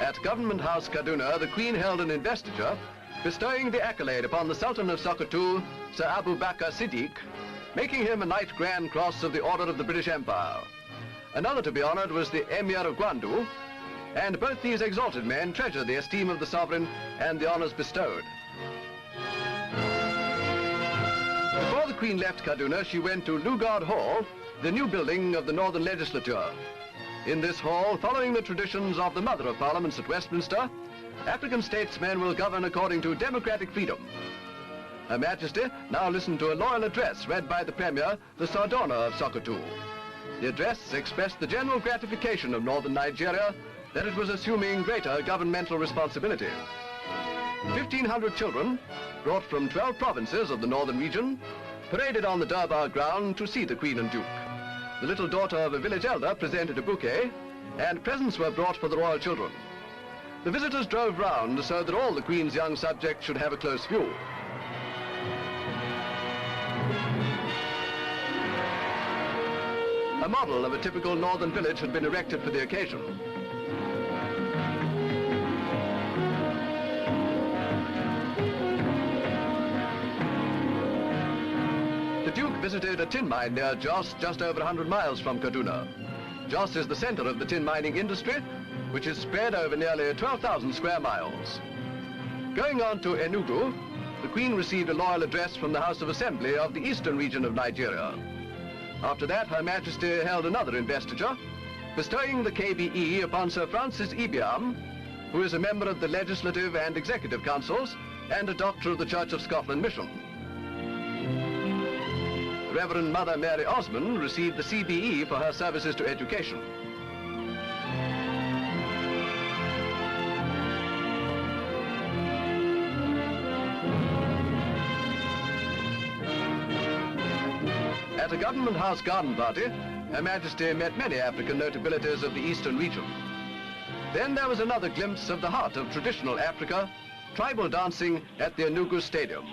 At Government House, Kaduna, the Queen held an investiture, bestowing the accolade upon the Sultan of Sokoto, Sir Abubakar Siddiq, making him a Knight Grand Cross of the Order of the British Empire. Another to be honoured was the Emir of Gwandu, and both these exalted men treasure the esteem of the sovereign and the honours bestowed. Before the Queen left Kaduna, she went to Lugard Hall, the new building of the Northern Legislature. In this hall, following the traditions of the Mother of Parliaments at Westminster, African statesmen will govern according to democratic freedom. Her Majesty now listened to a loyal address read by the Premier, the Sardauna of Sokoto. The address expressed the general gratification of northern Nigeria that it was assuming greater governmental responsibility. 1,500 children, brought from 12 provinces of the northern region, paraded on the Durbar ground to see the Queen and Duke. The little daughter of a village elder presented a bouquet, and presents were brought for the royal children. The visitors drove round so that all the Queen's young subjects should have a close view. A model of a typical northern village had been erected for the occasion. The Duke visited a tin mine near Jos, just over 100 miles from Kaduna. Jos is the centre of the tin mining industry, which is spread over nearly 12,000 square miles. Going on to Enugu, the Queen received a loyal address from the House of Assembly of the eastern region of Nigeria. After that, Her Majesty held another investiture, bestowing the KBE upon Sir Francis Ibiam, who is a member of the Legislative and Executive Councils and a Doctor of the Church of Scotland Mission. Reverend Mother Mary Osmond received the CBE for her services to education. At a Government House garden party, Her Majesty met many African notabilities of the eastern region. Then there was another glimpse of the heart of traditional Africa, tribal dancing at the Enugu Stadium.